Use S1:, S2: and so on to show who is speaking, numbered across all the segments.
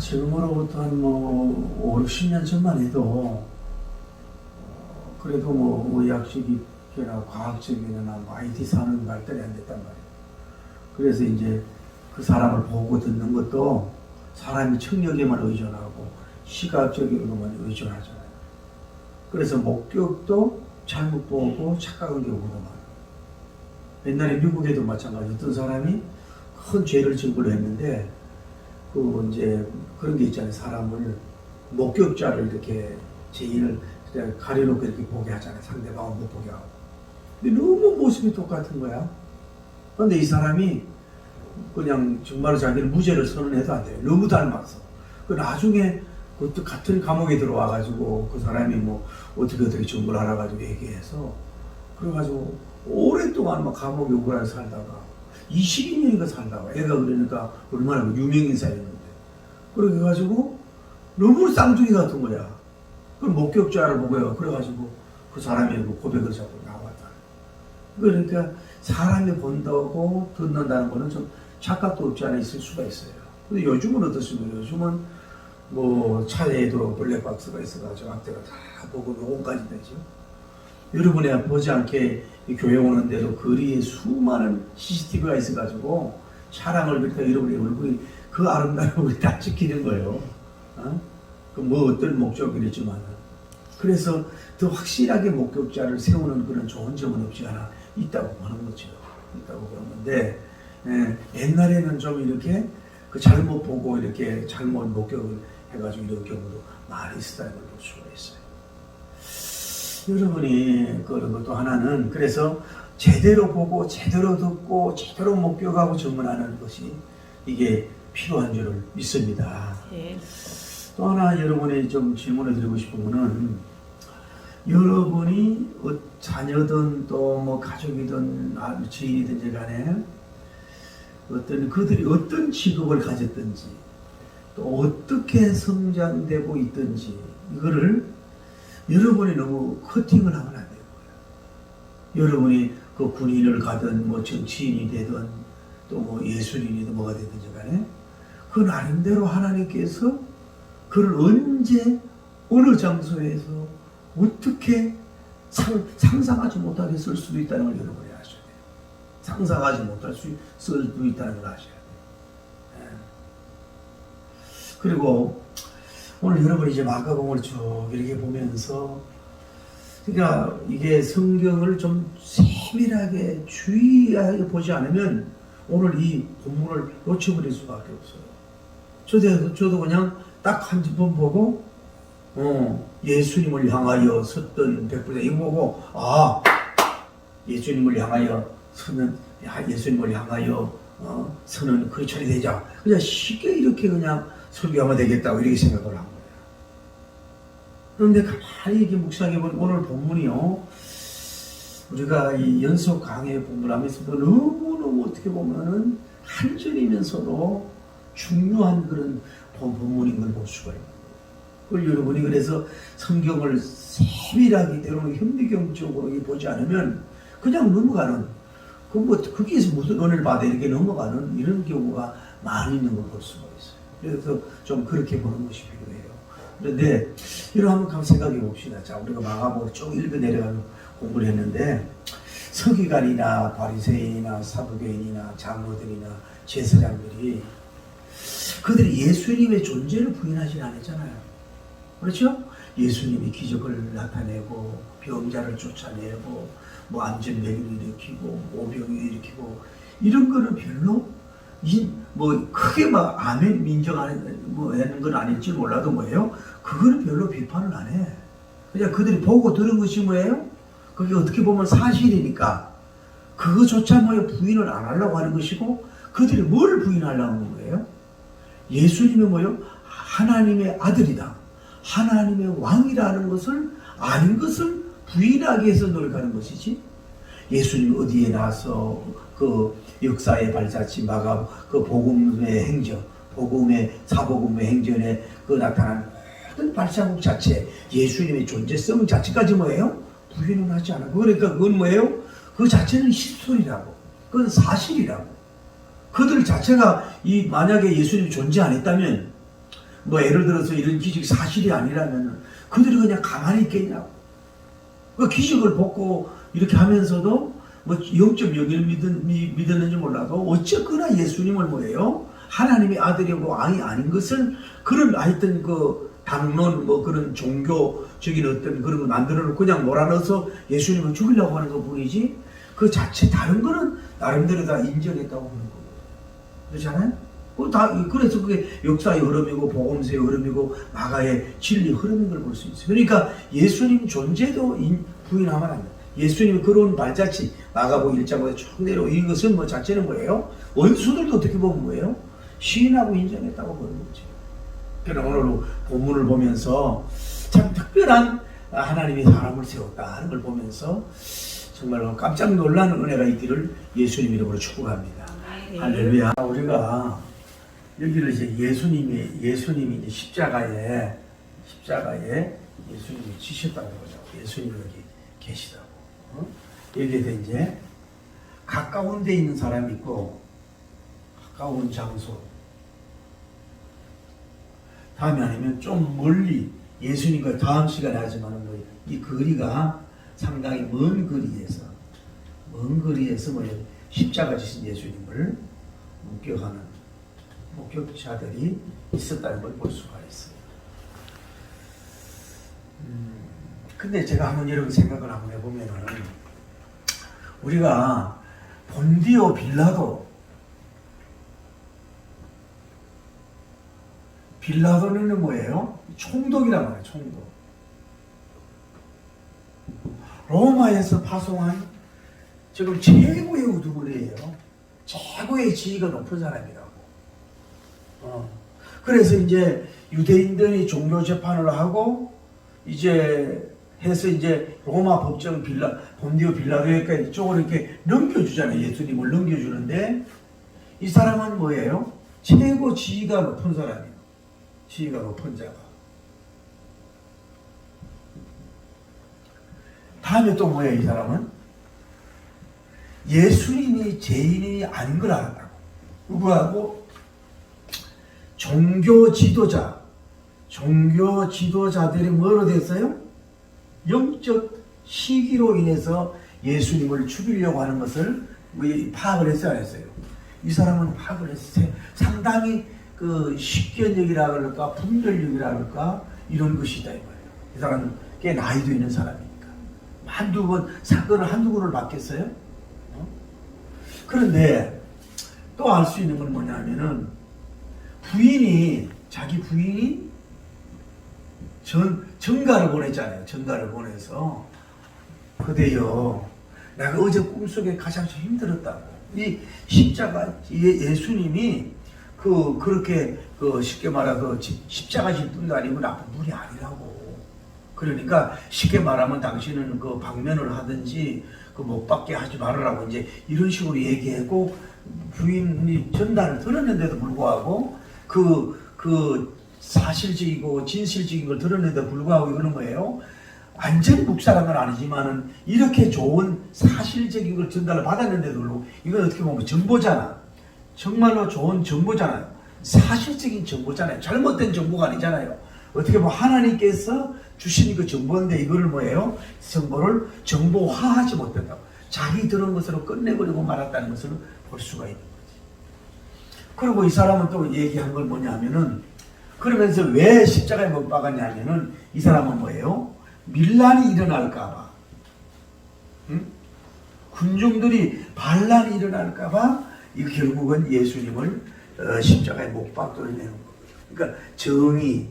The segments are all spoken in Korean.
S1: 지금으로부터 한 5, 60년 전만 해도 그래도 의학적이나 과학적이나 IT 산업이 발달이 안 됐단 말이에요. 그래서 이제 그 사람을 보고 듣는 것도 사람이 청력에만 의존하고 시각적으로만 의존하잖아요. 그래서 목격도 잘못 보고 착각한 경우도 많아요. 옛날에 미국에도 마찬가지. 어떤 사람이 큰 죄를 증거를 했는데 이제 그런 게 있잖아요. 사람을 목격자를 이렇게 죄인을 가려놓고 이렇게 보게 하잖아요. 상대방은 못 보게 하고. 근데 너무 모습이 똑같은 거야. 그런데 이 사람이 그냥 정말로 자기는 무죄를 선언해도 안 돼요. 너무 닮았어. 그 나중에 그것도 같은 감옥에 들어와가지고 그 사람이 어떻게 증거를 알아가지고 얘기해서 그래가지고 오랫동안 감옥에 억울하게 살다가 22년인가 살다가 애가 그러니까 얼마나 유명인사였는데 그렇게 해가지고 너무 쌍둥이 같은 거야. 그럼 목격자를 보고요. 그래가지고 그 사람이 고백을 잡고 나왔다. 그러니까 사람이 본다고 듣는다는 거는 좀 착각도 없지 않아 있을 수가 있어요. 근데 요즘은 어떻습니까? 요즘은 차에도 블랙박스가 있어가지고 앞뒤가 다 보고 녹음까지 되죠. 여러분이 보지 않게 교회 오는데도 거리에 수많은 CCTV가 있어가지고 차량을 비롯해 여러분의 얼굴이 그 아름다운 얼굴이 다 찍히는 거예요. 어떤 목적이겠지만 그래서 더 확실하게 목격자를 세우는 그런 좋은 점은 없지 않아 있다고 하는 거죠. 있다고 그런 건데 옛날에는 좀 이렇게 잘못 보고 이렇게 잘못 목격을 해가지고 이런 경우도 많이 있었다는 걸 볼 수가 있어요. 여러분이 그런 것도 하나는 그래서 제대로 보고 제대로 듣고 제대로 목격하고 전문하는 것이 이게 필요한 줄을 믿습니다.
S2: 네.
S1: 또 하나 여러분이 좀 질문을 드리고 싶은 거는 여러분이 자녀든 또 가족이든 지인이든지 간에 그들이 어떤 직업을 가졌든지 또 어떻게 성장되고 있든지 이거를 여러분이 너무 커팅을 하면 안 되는 거예요. 여러분이 그 군인을 가든 정치인이 되든 또 예술인이든 뭐가 되든지 간에 그 나름대로 하나님께서 그를 언제 어느 장소에서 어떻게 상상하지 못하게 쓸 수도 있다는 걸 여러분이 아셔야 돼요. 상상하지 못할 수도 있다는 걸 아셔야 돼요. 그리고 오늘 여러분이 이제 마가복음을 쭉 이렇게 보면서 그러니까 이게 성경을 좀 세밀하게 주의하게 보지 않으면 오늘 이 본문을 놓쳐버릴 수밖에 없어요. 저도 그냥 딱 한 번 보고 예수님을 향하여 섰던 백부장 이거 보고 예수님을 향하여 예수님을 향하여 서는 크리스천이 되자 그냥 쉽게 이렇게 그냥 설교하면 되겠다고 이렇게 생각을 한 거예요. 그런데 가만히 이렇게 묵상해보면 오늘 본문이요 우리가 이 연속 강의 본문하면서도 너무너무 어떻게 보면은 한절이면서도 중요한 그런 본문인 걸 볼 수가 있는 거예요. 그걸 여러분이 그래서 성경을 세밀하게 때로는 현미경적으로 보지 않으면 그냥 넘어가는 거기에서 무슨 은혜를 받아 이렇게 넘어가는 이런 경우가 많이 있는 걸 볼 수가 있어요. 그래서 좀 그렇게 보는 것이 필요해요. 그런데 이런 한번 생각해 봅시다. 자, 우리가 마가복음 쭉 읽어 내려가는 공부를 했는데 서기관이나 바리새인이나 사두개인이나 장로들이나 제사장들이 그들이 예수님의 존재를 부인하지 않았잖아요. 그렇죠? 예수님이 기적을 나타내고 병자를 쫓아내고 안전병을 일으키고 오병을 일으키고 이런 거는 별로 크게 아멘 인정하는 건 아닐지 몰라도 뭐예요? 그거는 별로 비판을 안 해. 그냥 그들이 보고 들은 것이 뭐예요? 그게 어떻게 보면 사실이니까 그거조차 부인을 안 하려고 하는 것이고 그들이 뭘 부인하려고 하는 거예요? 예수님이 하나님의 아들이다. 하나님의 왕이라는 것을 아닌 것을 부인하기 위해서 노력하는 것이지. 예수님 어디에 나서 그 역사의 발자취 복음의 행전, 사복음의 행전에 나타난 모든 발자국 자체, 예수님의 존재성 자체까지 뭐예요? 부인은 하지 않아. 그러니까 그건 뭐예요? 그 자체는 히스토리라고. 그건 사실이라고. 그들 자체가 만약에 예수님이 존재 안 했다면 뭐 예를 들어서 이런 기적이 사실이 아니라면 그들이 그냥 가만히 있겠냐고. 그 기적을 벗고 이렇게 하면서도 뭐 0.01 믿었는지 몰라도 어쨌거나 예수님을 뭐예요? 하나님의 아들이고 왕이 아닌 것을 그런 하여튼 그 당론 뭐 그런 종교적인 어떤 그런 거 만들어 놓고 그냥 몰아넣어서 예수님을 죽이려고 하는 것 뿐이지 그 자체 다른 거는 나름대로 다 인정했다고 보는 거고. 그렇잖아요? 그래서 그게 역사의 흐름이고 복음서의 흐름이고 마가의 진리 흐름인 걸 볼 수 있어요. 그러니까 예수님 존재도 부인하면 안 돼요. 예수님이 걸어온 발자취 마가복음 1장부터 쭉 내려오 이것은 뭐 자체는 뭐예요? 원수들도 어떻게 보면 뭐예요? 시인하고 인정했다고 보는 거죠. 그래서 오늘 본문을 보면서 참 특별한 하나님이 사람을 세웠다 하는 걸 보면서 정말로 깜짝 놀라는 은혜가 있기를 예수님 이름으로 축복합니다. 할렐루야. 우리가 여기를 이제 예수님이 이제 십자가에 예수님이 지셨다고 보죠. 예수님이 여기 계시다고. 여기에 이제 가까운 데 있는 사람이 있고 가까운 장소. 다음에 아니면 좀 멀리 예수님과 다음 시간에 하지만은 뭐 이 거리가 상당히 먼 거리에서 뭐 십자가 지신 예수님을 목격자들이 있었다는 걸 볼 수가 있어요. 근데 제가 한번 여러분 생각을 한번 해보면은 우리가 본디오 빌라도는 뭐예요? 총독이란 말이에요. 총독. 로마에서 파송한 지금 최고의 우두머리예요. 최고의 지위가 높은 사람이라고. 그래서 이제 유대인들이 종교 재판을 하고 이제 해서 이제 로마 법정 본디오 빌라도에까지 이쪽으로 이렇게 넘겨주잖아요. 예수님을 넘겨주는데 이 사람은 뭐예요? 최고 지위가 높은 사람이에요. 지위가 높은 자가. 다음에 또 뭐예요? 이 사람은 예수님이 죄인이 아닌 걸 알았다고. 누구하고? 종교 지도자들이 뭐로 됐어요? 영적 시기로 인해서 예수님을 죽이려고 하는 것을 파악을 했어야 했어요. 이 사람은 파악을 했어요. 상당히 그 식견력이라 그럴까 분별력이라 그럴까 이런 것이다 이 말이에요. 이 사람은 꽤 나이도 있는 사람이니까 사건을 한두 번을 받겠어요? 그런데 또 알 수 있는 건 뭐냐면은 자기 부인이 전가를 보냈잖아요. 전가를 보내서 그대여 내가 어제 꿈속에 가장 힘들었다고. 이 십자가 예수님이 그렇게 쉽게 말해서 십자가 질 뿐도 아니고 나쁜 분이 아니라고. 그러니까 쉽게 말하면 당신은 그 방면을 하든지 그 못 받게 하지 말으라고 이제 이런 식으로 얘기하고 부인이 전단을 들었는데도 불구하고 그 사실적이고 진실적인 걸 들었는데도 불구하고 이거는 뭐예요? 완전 묵살한 건 아니지만은 이렇게 좋은 사실적인 걸 전달을 받았는데도 불구하고 이건 어떻게 보면 정보잖아. 정말로 좋은 정보잖아요. 사실적인 정보잖아요. 잘못된 정보가 아니잖아요. 어떻게 보면 하나님께서 주신 그 정보인데 이거를 뭐예요? 정보를 정보화하지 못한다고. 자기 들은 것으로 끝내버리고 말았다는 것을 볼 수가 있는 거지. 그리고 이 사람은 또 얘기한 건 뭐냐면은 그러면서 왜 십자가에 못 박았냐면은 이 사람은 뭐예요? 밀란이 일어날까봐. 군중들이 반란이 일어날까봐 이거 결국은 예수님을 십자가에 못 박도록 내는 거예요. 그러니까 정의,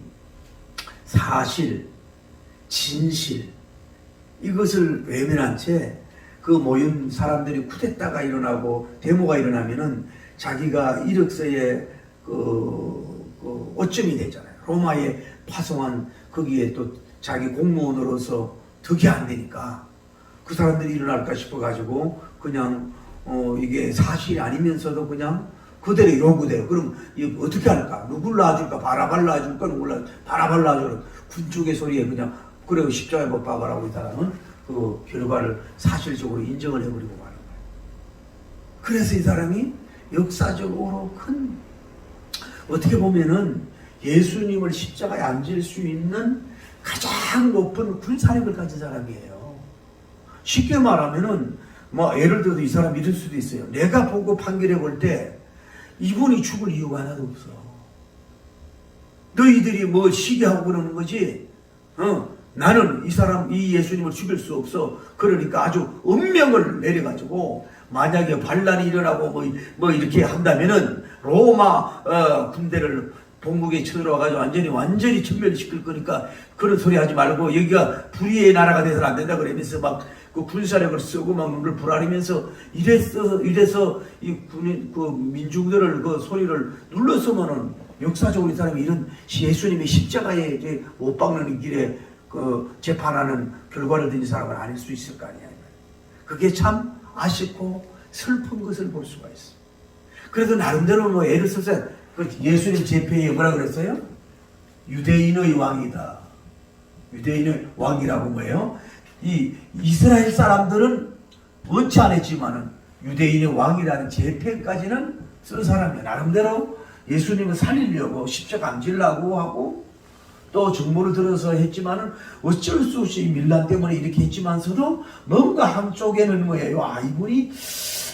S1: 사실, 진실 이것을 외면한 채 그 모인 사람들이 쿠데타가 일어나고 데모가 일어나면은 자기가 이력서에 오점이 되잖아요. 로마에 파송한 거기에 또 자기 공무원으로서 덕이 안 되니까 그 사람들이 일어날까 싶어가지고 그냥 이게 사실이 아니면서도 그냥 그대로 요구돼요. 그럼 이거 어떻게 할까? 누굴 놔줄까? 바라발 놔줄까? 누굴 바라발 놔줄까? 군중의 소리에 그냥 그리고 십자가에 못 박아라고 이 사람은 그 결과를 사실적으로 인정을 해버리고 마는 거예요. 그래서 이 사람이 역사적으로 큰 어떻게 보면은 예수님을 십자가에 앉을 수 있는 가장 높은 군사력을 가진 사람이에요. 쉽게 말하면은 뭐 예를 들어도 이 사람 이럴 수도 있어요. 내가 보고 판결해 볼 때 이분이 죽을 이유가 하나도 없어. 너희들이 뭐 시기하고 그러는 거지. 나는 이 사람, 이 예수님을 죽일 수 없어. 그러니까 아주 운명을 내려가지고 만약에 반란이 일어나고 뭐 이렇게 한다면은 로마 군대를 본국에 쳐들어와가지고 완전히 전멸시킬 거니까 그런 소리 하지 말고 여기가 불의의 나라가 돼서는 안 된다 그러면서 막 그 군사력을 쓰고 막 눈을 불아리면서 이래서 이 군인 그 민중들을 그 소리를 눌렀으면은 역사적으로 이 사람이 이런 예수님의 십자가에 이제 못 박는 길에 그 재판하는 결과를 든 사람은 아닐 수 있을 거 아니야. 그게 참 아쉽고 슬픈 것을 볼 수가 있어. 그래도 나름대로 뭐 애를 써서 그 예수님 재패에 뭐라 그랬어요? 유대인의 왕이다. 유대인의 왕이라고 뭐예요? 이 이스라엘 사람들은 원치 않았지만은 유대인의 왕이라는 재패까지는 쓴 사람이야. 나름대로 예수님을 살리려고 십자가 안 지려고 하고 또 정보를 들어서 했지만은 어쩔 수 없이 밀란 때문에 이렇게 했지만서도 뭔가 한쪽에는 뭐예요? 이분이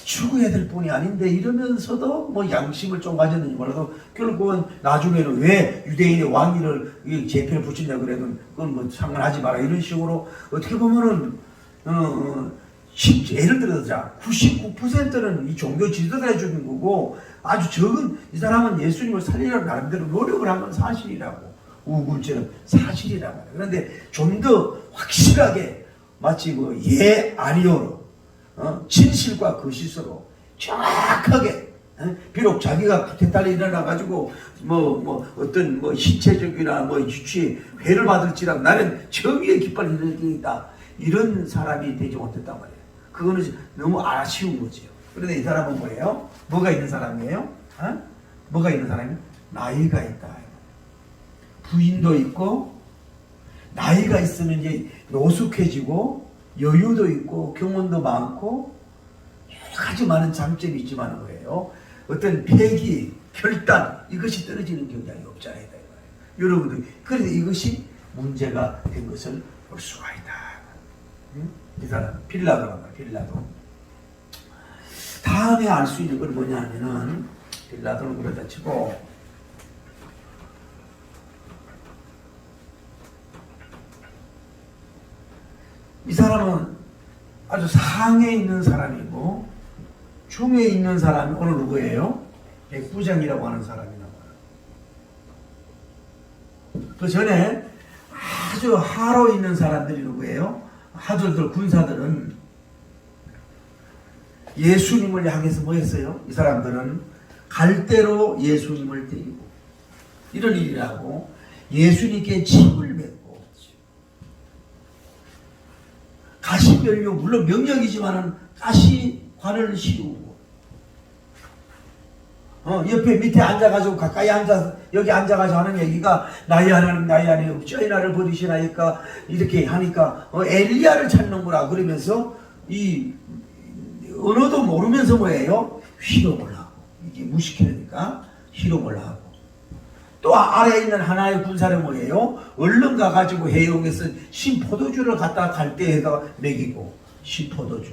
S1: 죽어야 될 분이 아닌데 이러면서도 뭐 양심을 좀 가졌는지 몰라도 결국은 나중에는 왜 유대인의 왕위를 재편을 붙였냐 그래도 그건 뭐 상관하지 마라 이런 식으로 어떻게 보면은 예를 들어서 99%는 이 종교 지도자가 해주는 거고 아주 적은 이 사람은 예수님을 살리려고 나름대로 노력을 한 건 사실이라고 우군죄는 사실이라고 말이야. 그런데 좀 더 확실하게 마치 그 아니오로 진실과 거짓으로 정확하게 비록 자기가 구태탈이 일어나가지고 어떤 신체적이나 유치 회를 받을지라도 나는 정의의 깃발을 일으키겠다 이런 사람이 되지 못했단 말이에요. 그거는 너무 아쉬운 거죠. 그런데 이 사람은 뭐예요? 뭐가 있는 사람이에요? 뭐가 있는 사람이? 나이가 있다. 부인도 있고 나이가 있으면 이제 노숙해지고 여유도 있고 경험도 많고 여러 가지 많은 장점이 있지만 뭐예요? 어떤 패기, 결단 이것이 떨어지는 경향이 없잖아요. 여러분들 그래서 이것이 문제가 된 것을 볼 수가 있다. 이 사람 빌라도란 말이야. 빌라도 다음에 알 수 있는 건 뭐냐면은 빌라도는 그러다 치고 이 사람은 아주 상에 있는 사람이고 중에 있는 사람이 오늘 누구예요? 백부장이라고 하는 사람이 나와요. 그 전에 아주 하로 있는 사람들이 누구예요? 하들들 군사들은 예수님을 향해서 뭐 했어요? 이 사람들은 갈대로 예수님을 때리고 이런 일이라고 예수님께 침을 뱉고 가시면류 물론 명령이지만은 가시관을 씌우고 옆에 밑에 앉아가지고 가까이 앉아서 여기 앉아가지고 하는 얘기가 나의 하나님 나의 하나님 저희 나를 버리시나이까 이렇게 하니까 엘리야를 찾는구나 그러면서 이 언어도 모르면서 뭐예요? 희롱을 하고 이게 무식해니까 희롱을 하고 또 아래에 있는 하나의 군사는 뭐예요? 얼른 가가지고 해영에서 신포도주를 갖다 갈대에다 먹이고 신포도주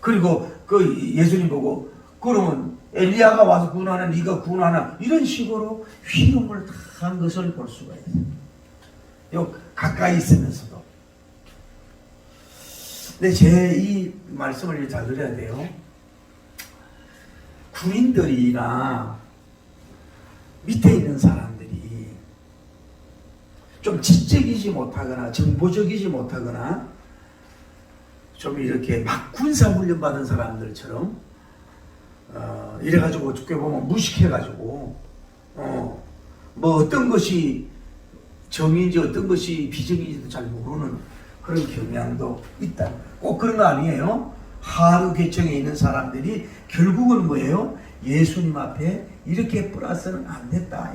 S1: 그리고 그 예수님 보고 그러면 엘리야가 와서 구원하나 네가 구원하나 이런 식으로 희롱을 한 것을 볼 수가 있어요. 요 가까이 있으면서도 근데 제 이 말씀을 잘 들어야 돼요. 군인들이나 밑에 있는 사람들이 좀 지적이지 못하거나 정보적이지 못하거나 좀 이렇게 막 군사훈련 받은 사람들처럼 이래가지고 어떻게 보면 무식해가지고 뭐 어떤 것이 정의인지 어떤 것이 비정의인지도 잘 모르는 그런 경향도 있다. 꼭 그런 거 아니에요. 하루 계층에 있는 사람들이 결국은 뭐예요? 예수님 앞에 이렇게 플러스는 안 됐다.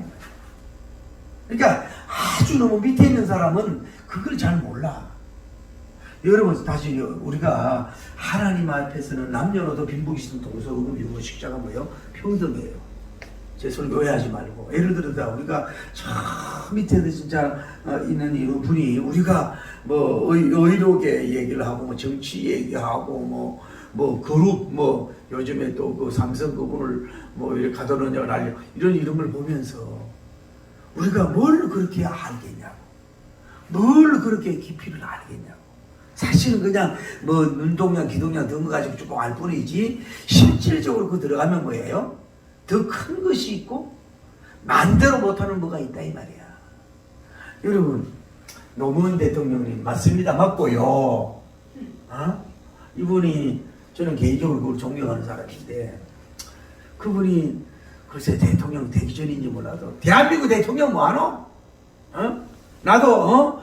S1: 그러니까 아주 너무 밑에 있는 사람은 그걸 잘 몰라. 여러분 다시 우리가 하나님 앞에서는 남녀노소 빈부귀신 동서고금 유고 식자가 뭐예요? 평등해요. 제 설교 오해하지 말고, 예를 들어서 우리가 저 밑에도 진짜 있는 이 분이 우리가 뭐 의료계 얘기를 하고 뭐 정치 얘기하고 뭐 그룹 뭐 요즘에 또 그 삼성 그분을 뭐 이렇게 가둬놓냐 날려 이런 이름을 보면서 우리가 뭘 그렇게 알겠냐고, 뭘 그렇게 깊이를 알겠냐고. 사실은 그냥 뭐 눈동양 기동양 등 거 가지고 조금 알 뿐이지 실질적으로 그 들어가면 뭐예요? 더 큰 것이 있고 마음대로 못하는 뭐가 있다 이 말이야. 여러분, 노무현 대통령님 맞습니다. 맞고요. 이분이 저는 개인적으로 그걸 존경하는 사람인데, 그분이 글쎄 대통령 되기 전인지 몰라도 대한민국 대통령 뭐하노? 나도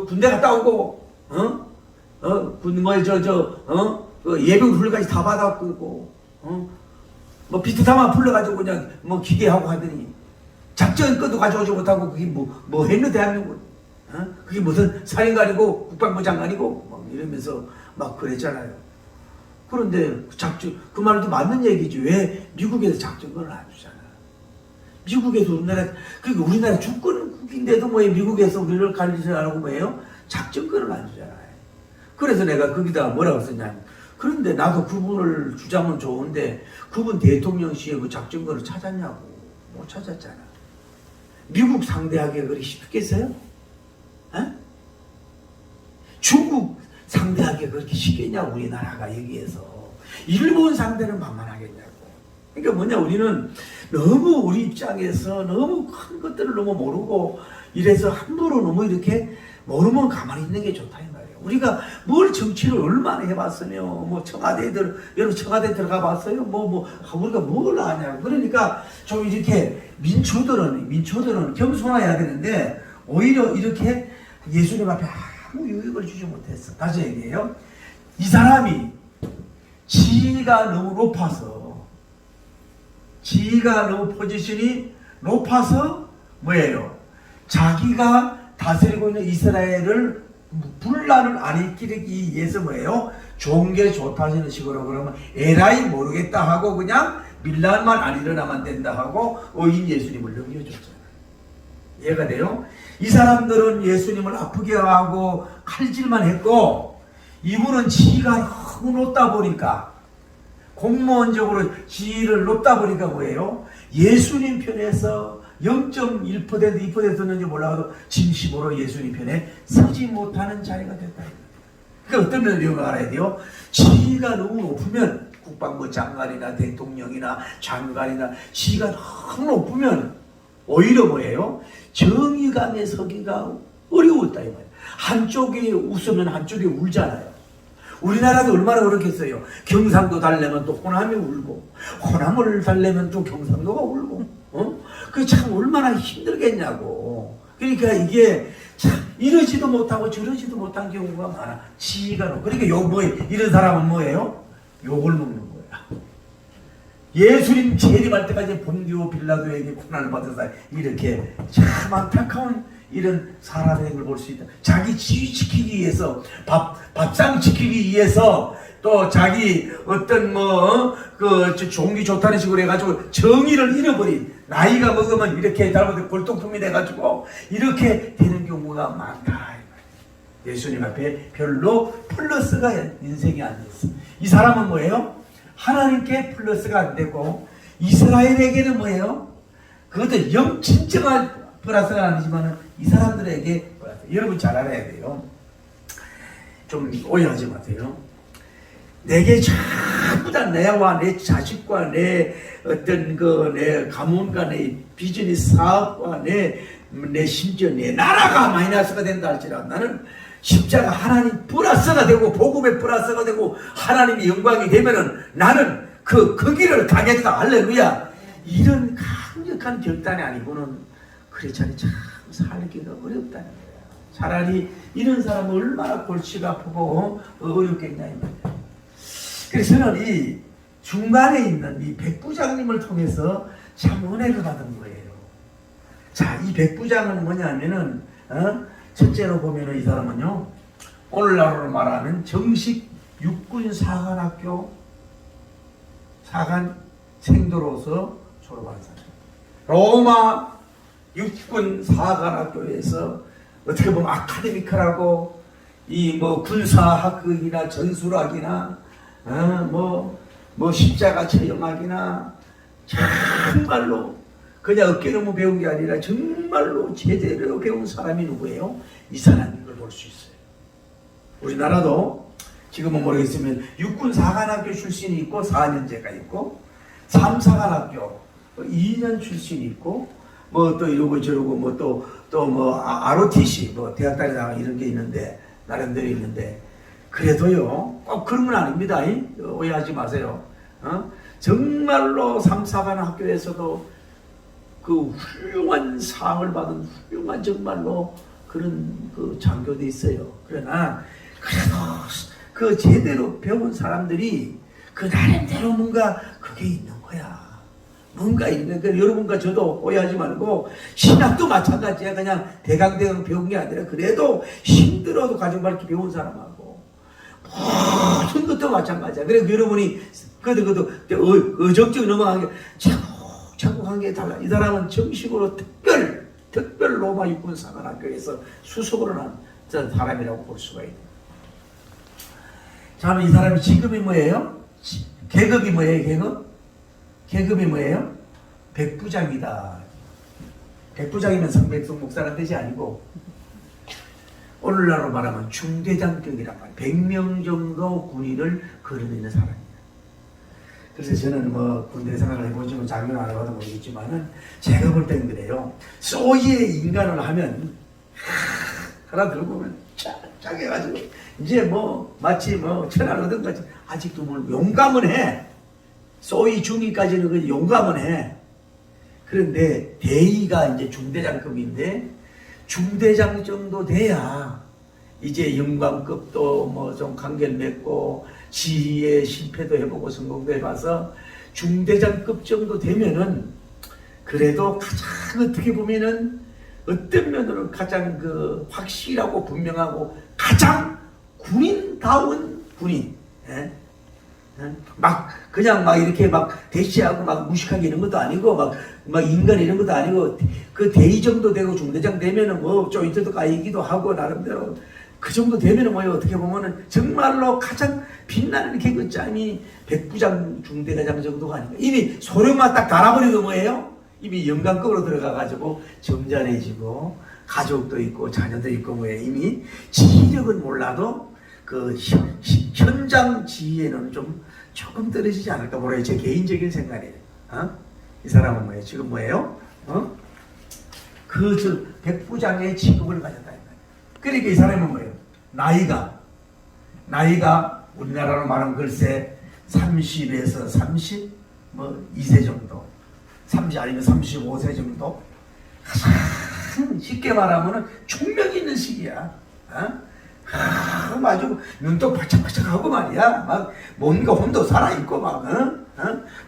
S1: 군대 갔다 오고 예병 훈련까지 다 받았고 뭐 비트타만 풀려가지고 그냥 뭐 기대하고 하더니 작전권도 가져오지 못하고 그게 뭐 했노 대한민국? 그게 무슨 사령관이고 국방부 장관이고 막 이러면서 막 그랬잖아요. 그런데 그 말도 맞는 얘기지. 왜 미국에서 작전권을 안 주잖아. 미국에서 우리나라 주권국인데도 뭐 미국에서 우리를 가르치지 않고 뭐예요? 작전권을 안 주잖아요. 그래서 내가 거기다가 뭐라고 썼냐면, 그런데 나도 그분을 주장은 좋은데 그분 대통령 시에 그 작전권을 찾았냐고. 못 찾았잖아. 미국 상대하기가 그렇게 쉽겠어요? 중국 상대하기가 그렇게 쉽겠냐고. 우리나라가 여기에서 일본 상대는 만만하겠냐고. 그러니까 뭐냐, 우리는 너무 우리 입장에서 너무 큰 것들을 너무 모르고 이래서 함부로 너무 이렇게 모르면 가만히 있는 게 좋다 이 말이에요. 우리가 뭘 정치를 얼마나 해봤으며 뭐 여러분 청와대 들어가 봤어요? 우리가 뭘 아냐고. 그러니까 좀 이렇게 민초들은 겸손해야 되는데 오히려 이렇게 예수님 앞에 아무 유익을 주지 못했어. 다시 얘기해요. 이 사람이 지위가 너무 포지션이 높아서 뭐예요? 자기가 다스리고 있는 이스라엘을 분란을 안 일으키기 위해서 뭐예요? 좋은 게 좋다 하시는 식으로 그러면 에라이 모르겠다 하고 그냥 밀란만 안 일어나면 된다 하고 의인 예수님을 넘겨줬잖아요. 이해가 돼요? 이 사람들은 예수님을 아프게 하고 칼질만 했고, 이분은 지위가 너무 높다 보니까, 공무원적으로 지위를 높다 보니까 뭐예요? 예수님 편에서 0.1% 2%였는지 몰라도 진심으로 예수님 편에 서지 못하는 자리가 됐다. 그러니까 어떤 면을 알아야 돼요? 지위가 너무 높으면 국방부 장관이나 대통령이나 장관이나 지위가 너무 높으면 오히려 뭐예요? 정의감에 서기가 어려웠다 이 말이에요. 한쪽이 웃으면 한쪽이 울잖아요. 우리나라도 얼마나 그렇겠어요. 경상도 달래면 또 호남이 울고, 호남을 달래면 또 경상도가 울고, 그게 참 얼마나 힘들겠냐고. 그러니까 이게 참 이러지도 못하고 저러지도 못한 경우가 많아. 지위가 높고. 그러니까 이런 사람은 뭐예요? 욕을 먹는 거야. 예수님 재림할 때까지 본디오 빌라도에게 고난을 받아서 이렇게 참 안타까운 이런 사람의 걸 볼 수 있다. 자기 지위 지키기 위해서, 밥상 지키기 위해서, 또 자기 어떤 종기 좋다는 식으로 해가지고 정의를 잃어버린, 나이가 먹으면 이렇게 잘못해 골동품이 돼가지고 이렇게 되는 경우가 많다. 예수님 앞에 별로 플러스가 인생이 아니었어. 이 사람은 뭐예요? 하나님께 플러스가 안 되고, 이스라엘에게는 뭐예요? 그것도 진정한 플러스가 아니지만 이 사람들에게 플러스. 여러분 잘 알아야 돼요. 좀 오해하지 마세요. 내게 전부 다 내와 내 자식과 내 어떤 내 가문과 내 비즈니스 사업과 내 심지어 내 나라가 마이너스가 된다 할지라도 나는 십자가 하나님 플러스가 되고 복음의 플러스가 되고 하나님의 영광이 되면은 나는 그 길을 가겠다. 할렐루야. 이런 강력한 결단이 아니고는 크리스찬이 참 살기가 어렵다는 거예요. 차라리 이런 사람은 얼마나 골치가 아프고 어렵겠냐 이 말이에요. 그래서 저는 이 중간에 있는 이 백부장님을 통해서 참 은혜를 받은 거예요. 자, 이 백부장은 뭐냐면은 첫째로 보면은 이 사람은요, 오늘날로 말하면 정식 육군 사관학교 사관 생도로서 졸업한 사람. 로마 육군 사관학교에서 어떻게 보면 아카데미컬하고 이 뭐 군사학이나 전술학이나 뭐 십자가 처형학이나 정말로 그냥 어깨너머 배운 게 아니라 정말로 제대로 배운 사람이 누구예요? 이 사람인 걸 볼 수 있어요. 우리나라도 지금은 모르겠으면 육군 사관학교 출신이 있고 4년제가 있고 3사관학교 2년 출신이 있고 뭐 또 이러고 저러고 뭐 또 뭐 ROTC 뭐 대학 다니다가 이런 게 있는데 나름대로 있는데 그래도요 꼭 그런 건 아닙니다. 오해하지 마세요. 정말로 3사관학교에서도 그 훌륭한 상을 받은 훌륭한 정말로 그런 그 장교도 있어요. 그러나 그래도 그 제대로 배운 사람들이 그 나름대로 뭔가 그게 있는 거야. 뭔가 있는 거야. 여러분과 저도 오해하지 말고 신학도 마찬가지야. 그냥 대강대강 배운 게 아니라 그래도 힘들어도 가정밝기 배운 사람하고 모든 것도 마찬가지야. 그래서 여러분이 그것도 어적적 넘어간 게 자꾸 한 게 달라. 이 사람은 정식으로 특별 로마 육군 사관학교에서 수석으로 난 사람이라고 볼 수가 있는. 자, 이 사람이 직업이 뭐예요? 계급이 뭐예요? 계급이 뭐예요? 백부장이다. 백부장이면 성백성 목사라는 뜻이 아니고 오늘날로 말하면 중대장급이란 말이에요. 100명 정도 군인을 거느리는 사람이에요. 그래서 저는 뭐 군대 생활을 해보지만 장면 안 해봐도 모르겠지만은 제가 볼 때는 그래요. 소위의 인간을 하면 하나 들고 보면 짝해가지고 이제 뭐 마치 뭐 천하를 얻은 같이 아직도 뭐 용감은 해. 소위 중위까지는 그 용감은 해. 그런데 대위가 이제 중대장급인데 중대장 정도 돼야 이제 영광급도 뭐 좀 관계를 맺고 지휘의 실패도 해보고 성공도 해봐서 중대장급 정도 되면은 그래도 가장 어떻게 보면은 어떤 면으로 가장 그 확실하고 분명하고 가장 군인다운 군인. 예? 막 그냥 막 이렇게 막 대시하고 막 무식하게 이런 것도 아니고 막 인간 이런 것도 아니고 그 대위 정도 되고 중대장 되면은 뭐 조인트도 까이기도 하고 나름대로 그 정도 되면은 뭐예요? 어떻게 보면은 정말로 가장 빛나는 계급장이 백부장 중대대장 정도가 아닌가. 이미 소령만 딱 달아버리고 뭐예요? 이미 영광급으로 들어가가지고 점잖해지고 가족도 있고 자녀도 있고 뭐예요? 이미 지휘력은 몰라도 그 현장 지휘에는 조금 떨어지지 않을까 모르겠어요. 제 개인적인 생각이에요. 이 사람은 뭐예요? 지금 뭐예요? 그 백부장의 직업을 가졌다. 그러니까 이 사람은 뭐예요? 나이가 우리나라로 말하면 글쎄 30에서 32세 정도, 30 아니면 35세 정도. 가장 쉽게 말하면 총명 있는 시기야. 아주 눈도 바짝바짝하고 말이야. 막 뭔가 혼도 살아있고 막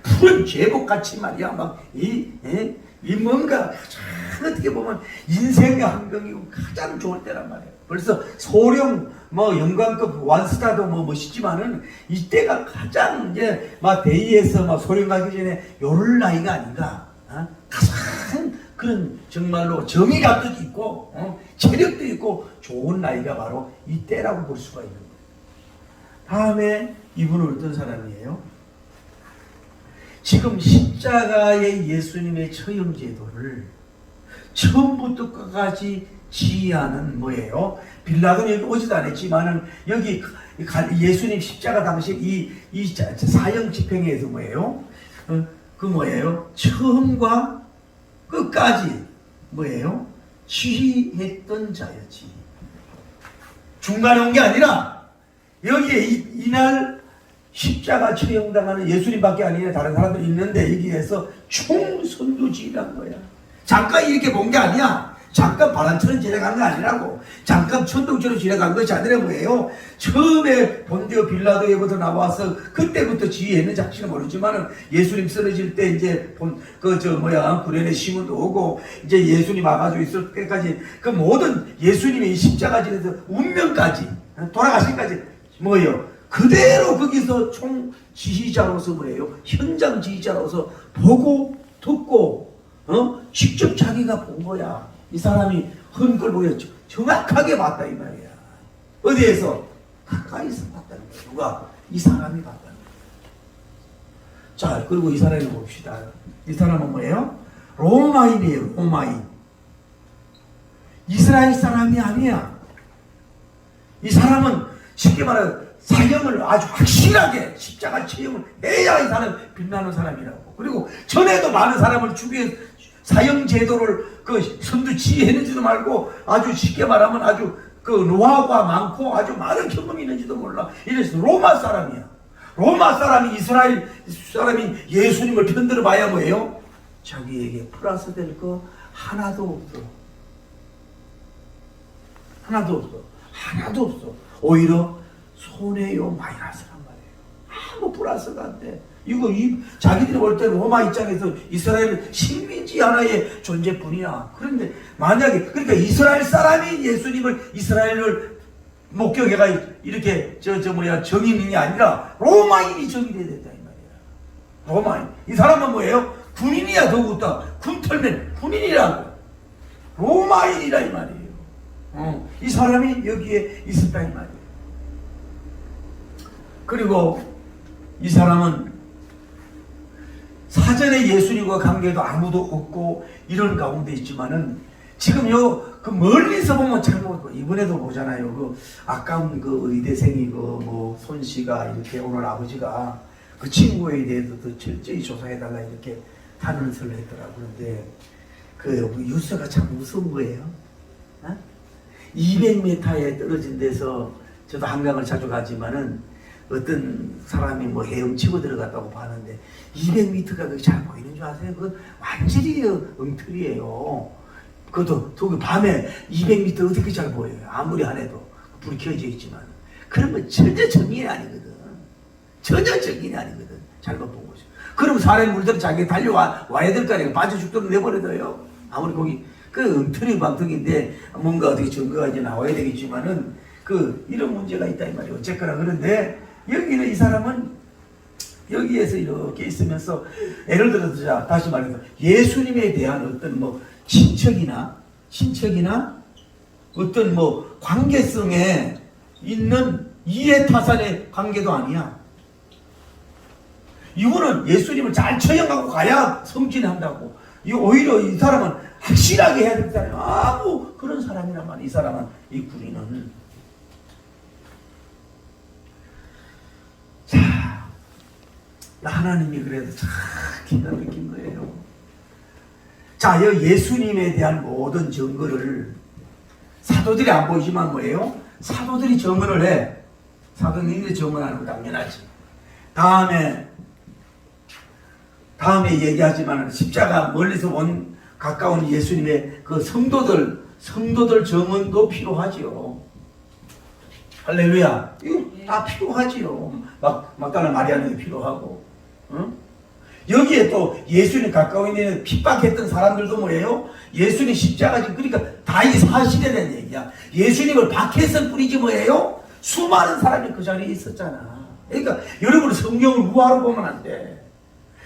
S1: 푸른 제복같이 말이야. 이 뭔가 가장 어떻게 보면 인생의 환경이고 가장 좋을 때란 말이에요. 벌써 소령 뭐 영광급 완스타도 뭐 멋있지만은 이때가 가장 이제 막 대위에서 막 소령 가기 전에 요럴 나이가 아닌가. 가장 그런 정말로 정의감도 있고 체력도 있고 좋은 나이가 바로 이때라고 볼 수가 있는 거예요. 다음에 이분은 어떤 사람이에요? 지금 십자가의 예수님의 처형 제도를 처음부터 끝까지 지휘하는 뭐예요? 빌라도는 여기 오지도 않았지만은 여기 예수님 십자가 당시 이 사형 집행에서 뭐예요? 그 뭐예요? 처음과 끝까지 뭐예요? 지휘했던 자였지. 중간에 온 게 아니라 여기에 이날 십자가 처형당하는 예수님밖에 아니라 다른 사람들이 있는데 여기에서 총선두지휘한 거야. 잠깐 이렇게 본 게 아니야. 잠깐 바람처럼 지나간 거 아니라고. 잠깐 천둥처럼 지나간 것이 아니라 뭐예요? 처음에 본디오 빌라도에부터 나와서 그때부터 지휘했는지 확실히 모르지만은 예수님 쓰러질 때 이제 구레네 시몬도 오고 이제 예수님 와가지고 있을 때까지 그 모든 예수님의 십자가 지에서 운명까지 돌아가시기까지 뭐예요? 그대로 거기서 총 지휘자로서 뭐예요? 현장 지휘자로서 보고 듣고 자기가 본 거야. 이 사람이 헌걸 보였죠. 정확하게 봤다 이 말이야. 어디에서? 가까이서 봤다는 거야. 누가? 이 사람이 봤다는 거야. 자, 그리고 이 사람을 봅시다. 이 사람은 뭐예요? 로마인이에요. 로마인. 이스라엘 사람이 아니야. 이 사람은 쉽게 말해 사형을 아주 확실하게 십자가 처형을 해야 이 사람 빛나는 사람이라고. 그리고 전에도 많은 사람을 죽여 사형 제도를 그 선두 지휘했는지도 말고 아주 쉽게 말하면 아주 그 노하우가 많고 아주 많은 경험이 있는지도 몰라. 이래서 로마 사람이야. 로마 사람이 이스라엘 사람이 예수님을 편들어 봐야 뭐예요? 자기에게 플러스 될 거 하나도 없어. 하나도 없어. 하나도 없어. 오히려 손해요 마이너스란 말이에요. 아무 플러스가 안 돼. 이거 자기들이 볼 때 로마 입장에서 이스라엘 식민지 하나의 존재뿐이야. 그런데 만약에 그러니까 이스라엘 사람이 예수님을 이스라엘을 목격해가 이렇게 정인이 아니라 로마인이 정인이 됐다 이 말이야. 로마인. 이 사람은 뭐예요? 군인이야. 더욱더 군 털면 군인이라고. 로마인이라 이 말이에요. 이 사람이 여기에 있었다 이 말이에요. 그리고 이 사람은 사전에 예수님과 관계도 아무도 없고 이런 가운데 있지만은 지금 그 멀리서 보면 잘못 이번에도 보잖아요. 그 아까운 그 의대생이 그 손씨가 이렇게 오늘 아버지가 그 친구에 대해서 더 철저히 조사해달라 이렇게 탄원서를 했더라고. 그런데 그 뉴스가 참 무서운 거예요. 200m에 떨어진 데서 저도 한강을 자주 가지만은 어떤 사람이 헤엄치고 들어갔다고 봤는데 200m가 잘 보이는 줄 아세요? 그건 완전히 엉터리예요. 그것도 밤에 200m 어떻게 잘 보여요? 아무리 안 해도 불이 켜져 있지만. 그러면 전혀 정인이 아니거든. 전혀 정인이 아니거든. 잘못 본 거죠. 그럼 사람이 물대로 자기 달려와야 될 거 아니에요. 빠져 죽도록 내버려둬요. 아무리 거기 그 엉터리 방통인데 뭔가 어떻게 증거가 이제 나와야 되겠지만은 이런 문제가 있다 이 말이에요. 어쨌거나 그런데 여기는 이 사람은 여기에서 이렇게 있으면서 예를 들어서 다시 말해서 예수님에 대한 어떤 친척이나 어떤 관계성에 있는 이해타산의 관계도 아니야. 이거는 예수님을 잘 처형하고 가야 성진한다고. 오히려 이 사람은 확실하게 해야 될 사람이 아무 그런 사람이란 말이야. 이 사람은 이 군인은. 자, 하나님이 그래도 참 기가 막힌 거예요. 자, 예수님에 대한 모든 증거를 사도들이 안 보이지만 뭐예요? 사도들이 증언을 해. 사도님들이 증언하는 거 당연하지. 다음에 얘기하지만 십자가 멀리서 온 가까운 예수님의 그 성도들 증언도 필요하지요. 할렐루야. 이거 다 필요하지요. 막달라 마리아는 필요하고. 응? 여기에 또 예수님 가까이 있는 핍박했던 사람들도 뭐예요? 예수님 십자가 그러니까 다 이 사실에 대한 얘기야. 예수님을 박했을 뿐이지 뭐예요? 수많은 사람이 그 자리에 있었잖아. 그러니까 여러분 성경을 우화로 보면 안 돼.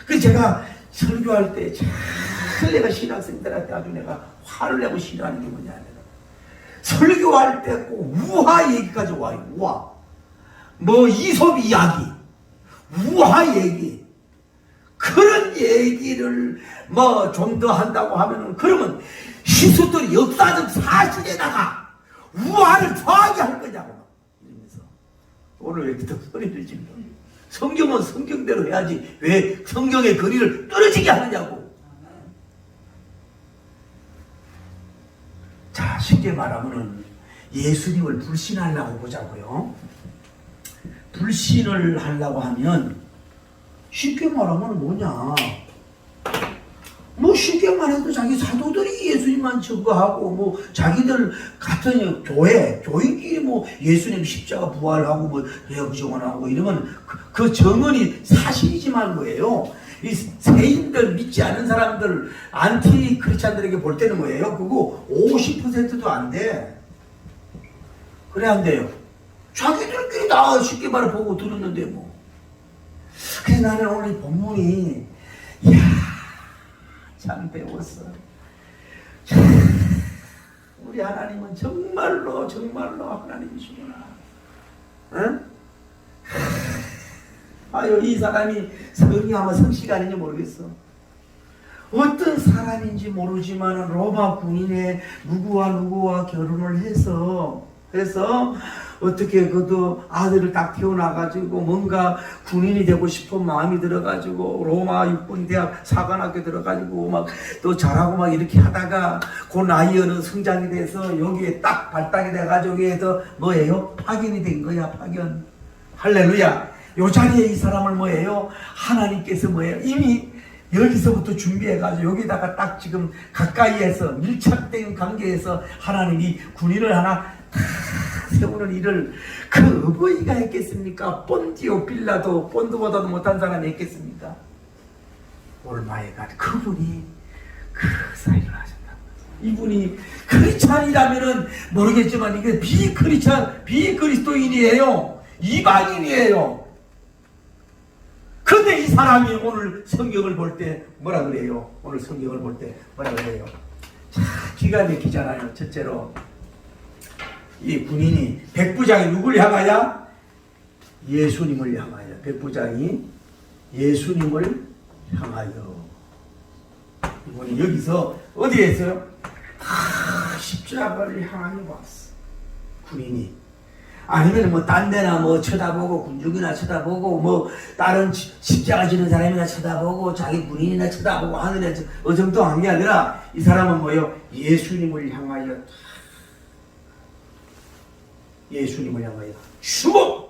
S1: 그래서 제가 설교할 때 잘 내가 신학생들한테 아주 내가 화를 내고 싫어하는 게 뭐냐면 설교할 때 꼭 우화 얘기까지 와요. 우화. 이솝 이야기. 우화 얘기. 그런 얘기를 좀 더 한다고 하면은 그러면 희수들이 역사적 사실에다가 우화를 더하게 할 거냐고 이러면서 오늘 왜 이렇게 소리를 질러? 성경은 성경대로 해야지 왜 성경의 거리를 떨어지게 하느냐고. 자, 쉽게 말하면은 예수님을 불신하려고 보자고요. 불신을 하려고 하면 쉽게 말하면 뭐냐? 쉽게 말해도 자기 사도들이 예수님만 증거하고 자기들 같은 교인끼리 예수님 십자가 부활하고 대역 정언하고 이러면 그 정언이 사실이지만 뭐예요? 이 세인들 믿지 않는 사람들 안티 크리스찬들에게 볼 때는 뭐예요? 그거 50%도 안 돼. 그래 안 돼요. 자기들끼리 다 쉽게 말해 보고 들었는데 그래서 나는 오늘 본문이 참 배웠어. 우리 하나님은 정말로 하나님이시구나. 응? 아유, 이 사람이 성이 아마 성씨가 아닌지 모르겠어. 어떤 사람인지 모르지만 로마 군인의 누구와 결혼을 해서 어떻게 그도 아들을 딱 태어나가지고 뭔가 군인이 되고 싶은 마음이 들어가지고 로마 육군대학 사관학교 들어가지고 막 또 잘하고 막 이렇게 하다가 그 나이 어느 성장이 돼서 여기에 딱 발탁이 돼가지고 여기에서 뭐예요? 파견이 된 거야. 파견. 할렐루야. 요 자리에 이 사람을 뭐예요? 하나님께서 뭐예요? 이미 여기서부터 준비해가지고 여기다가 딱 지금 가까이에서 밀착된 관계에서 하나님이 군인을 하나 다 세우는 일을 그 어버이가 했겠습니까? 본디오 빌라도 본드보다도 못한 사람이 했겠습니까? 올마에가 그분이 그 사이를 하셨다고. 이분이 크리스찬이라면은 모르겠지만 이게 비그리스도인이에요. 이방인이에요. 근데 이 사람이 오늘 성경을 볼 때 뭐라 그래요? 오늘 성경을 볼 때 뭐라 그래요? 자, 기가 막히잖아요. 첫째로 이 군인이 백부장이 누굴 향하여? 예수님을 향하여. 백부장이 예수님을 향하여. 이분이 여기서 어디에 있어요? 십자가를 향하여 왔어. 군인이. 아니면 뭐 딴 데나 뭐 쳐다보고 군중이나 쳐다보고 뭐 다른 십자가 지는 사람이나 쳐다보고 자기 군인이나 쳐다보고 하늘에 어정쩡한 게 아니라 이 사람은 뭐예요? 예수님을 향하여 주목!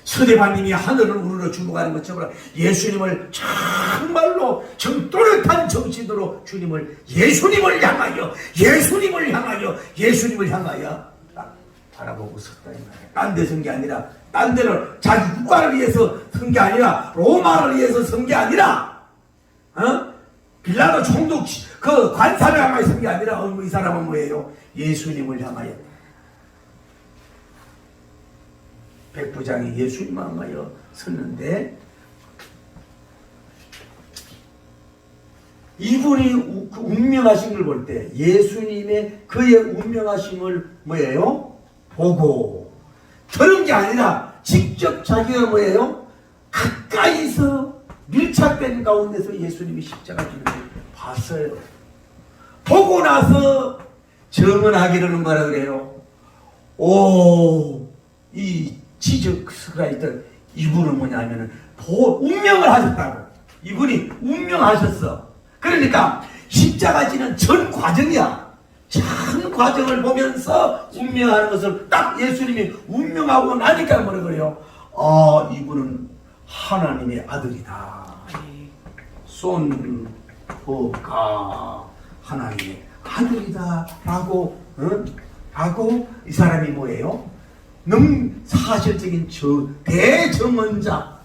S1: 서대반님이 하늘을 우르르 주목하는 것처럼 예수님을 정말로 또렷한 정신으로 예수님을 향하여 딱 바라보고 섰다 이 말이야. 딴 데 선 게 아니라, 딴 데는 자기 국가를 위해서 선 게 아니라, 로마를 위해서 선 게 아니라, 빌라도 총독 그 관사를 향하여 선 게 아니라, 이 사람은 뭐예요? 예수님을 향하여. 백부장이 예수님을 향하여 섰는데, 이분이 운명하신 걸 볼 때 예수님의 그의 운명하심을 뭐예요? 보고 들은 게 아니라 직접 자기가 뭐예요? 가까이서 밀착된 가운데서 예수님이 십자가 지는 걸 봤어요. 보고 나서 증언하기로는 뭐라 그래요? 이 지적서가 있던 이분은 뭐냐면은 운명을 하셨다고. 이분이 운명하셨어. 그러니까 십자가 지는 전 과정이야. 전 과정을 보면서 운명하는 것을 딱 예수님이 운명하고 나니까 뭐라 그래요? 이분은 하나님의 아들이다. 손보가 하나님의 아들이다 라고 하고 이 사람이 뭐예요? 사실적인 대정언자,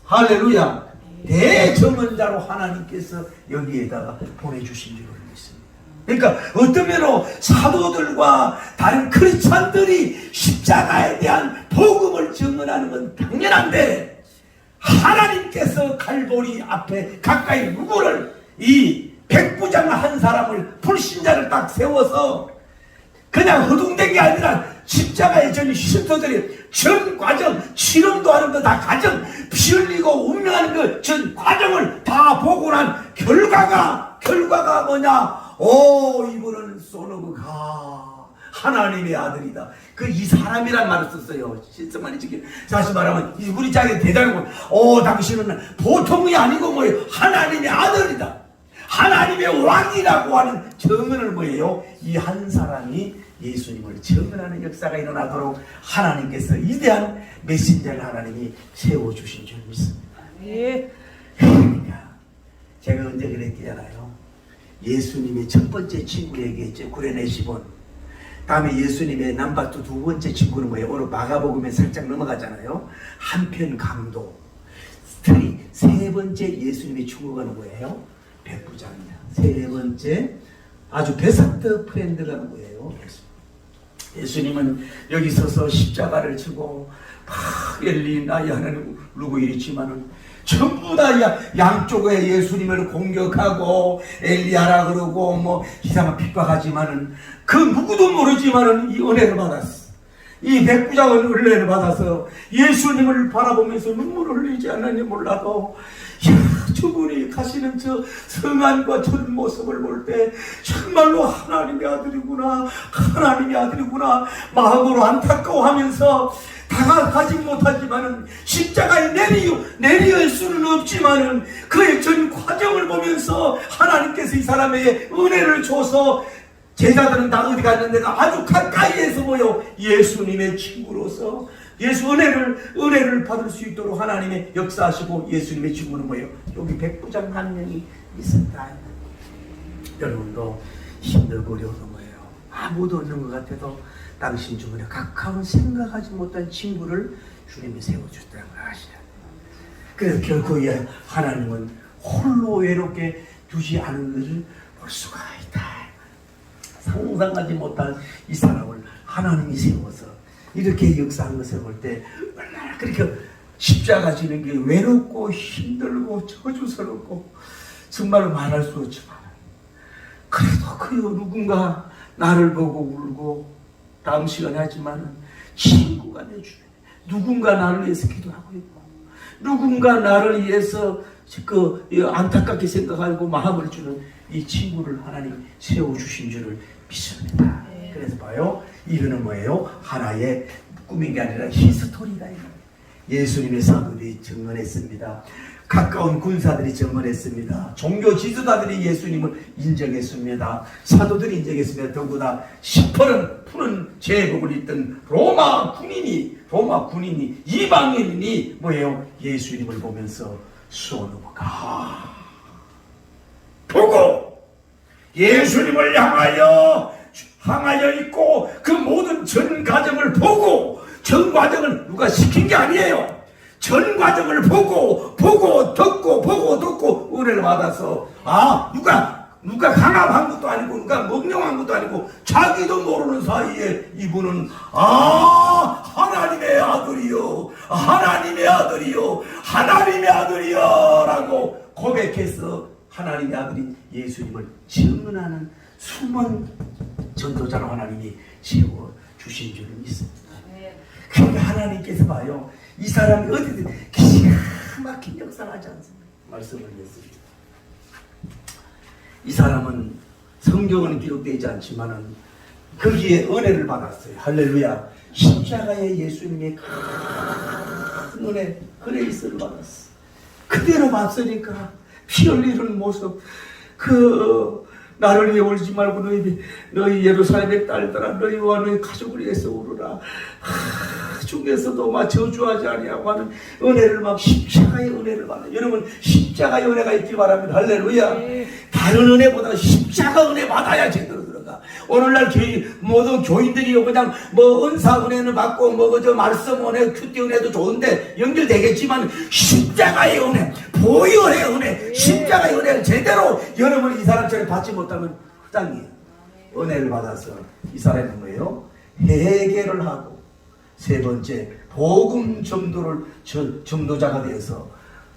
S1: 할렐루야, 대정언자로 하나님께서 여기에다가 보내주신 줄을 믿습니다. 그러니까 어떤 면으로 사도들과 다른 크리스찬들이 십자가에 대한 복음을 증언하는 건 당연한데, 하나님께서 갈보리 앞에 가까이 누구를, 이 백부장 한 사람을, 불신자를 딱 세워서 그냥 허둥댄 게 아니라 십자가의 전 신도들이 전 과정, 실험도 하는 거 다 과정, 피 흘리고 운명하는 그 전 과정을 다 보고 난 결과가 뭐냐? 이분은 소노브가 하나님의 아들이다. 이 사람이란 말을 썼어요. 실성만이 지금 다시 말하면 우리 자기 대단하고, 당신은 보통이 아니고 뭐예요? 하나님의 아들이다. 하나님의 왕이라고 하는 증언을 뭐예요? 이 한 사람이 예수님을 증언하는 역사가 일어나도록 하나님께서 위대한 메신저를 하나님이 세워주신 줄 믿습니다. 그러니까 제가 언제 그랬잖아요. 예수님의 첫 번째 친구 얘기했죠. 구레네 시몬. 다음에 예수님의 남바투 두 번째 친구는 뭐예요? 오늘 마가복음에 살짝 넘어가잖아요. 한편 강도. 세 번째 예수님의 친구가 뭐예요? 백부장이야. 세 번째 아주 베스트 프렌드가 누구예요? 예수님은 여기 서서 십자가를 지고 막 엘리 나이 하나는 울고 이랬지만은 전부 다 양쪽에 예수님을 공격하고 엘리야라 그러고 뭐 이상한 핍박하지만은 그 누구도 모르지만은 이 은혜를 받았어. 이 백부장은 은혜를 받아서 예수님을 바라보면서 눈물을 흘리지 않았는지 몰라도 저분이 가시는 저 성안과 저 모습을 볼 때 정말로 하나님의 아들이구나, 하나님의 아들이구나 마음으로 안타까워하면서 다가가지 못하지만은 십자가에 내리을 수는 없지만은 그의 전 과정을 보면서 하나님께서 이 사람에게 은혜를 줘서 제자들은 다 어디 갔는데가 아주 가까이에서 모여 예수님의 친구로서 예수 은혜를 받을 수 있도록 하나님의 역사하시고 예수님의 친구는 뭐예요? 여기 백부장 한 명이 있었다. 여러분도 힘들고 어려운 거예요. 아무도 없는 것 같아도 당신 주변에 가까운 생각하지 못한 친구를 주님이 세워주셨다는 걸 아셔야 돼요. 그래서 결코 하나님은 홀로 외롭게 두지 않은 것을 볼 수가 있다. 상상하지 못한 이 사람을 하나님이 세워서 이렇게 역사한 것을 볼 때 얼마나 그렇게 십자가 지는 게 외롭고 힘들고 저주스럽고 정말로 말할 수 없지만 그래도 그 누군가 나를 보고 울고 다음 시간에 하지만 친구가 내 주변에 누군가 나를 위해서 기도하고 있고 누군가 나를 위해서 안타깝게 생각하고 마음을 주는 이 친구를 하나님 세워주신 줄을 믿습니다. 그래서 봐요. 이거는 뭐예요? 하나의 꿈인 게 아니라 히스토리다. 예수님의 사도들이 증언했습니다. 가까운 군사들이 증언했습니다. 종교 지도자들이 예수님을 인정했습니다. 사도들이 인정했습니다. 더구나 시퍼런 푸른 제복을 입던 로마 군인이 이방인이 뭐예요? 예수님을 보면서 쏘는가 보고 예수님을 향하여 있고 그 모든 전 과정을 보고 전 과정을 누가 시킨 게 아니에요. 전 과정을 보고 듣고 은혜를 받아서 누가 강압한 것도 아니고 누가 명령한 것도 아니고 자기도 모르는 사이에 이분은 하나님의 아들이요 라고 고백해서 하나님의 아들인 예수님을 증언하는 숨은 전도자로 하나님이 세워주신 줄을 믿습니다. 그러니까 하나님께서 봐요. 이 사람이 어디든 기가 막힌 역사를 하지 않습니까? 말씀을 했습니다. 이 사람은 성경은 기록되지 않지만은 거기에 은혜를 받았어요. 할렐루야. 십자가에 예수님의 큰 은혜, 그레이스를 받았어. 그대로 봤으니까 피 흘리는 모습, 나를 위해 울지 말고 너희 예루살렘의 딸들아 너희와 너희 가족을 위해서 울으라. 중에서도 저주하지 아니하고 하는 은혜를 십자가의 은혜를 받아요. 여러분 십자가의 은혜가 있길 바랍니다. 할렐루야. 다른 은혜보다 십자가 은혜 받아야 제대로 들어가. 오늘날 모든 교인들이 그냥 은사 은혜는 받고 말씀 은혜, 큐티 은혜도 좋은데 연결되겠지만 십자가의 은혜, 보혈의 은혜, 십자가의 은혜를 제대로 여러분이 이 사람처럼 받지 못하면 후장이에요. 은혜를 받아서 이 사람은 뭐예요? 회개를 하고 세 번째 복음 전도자가 되어서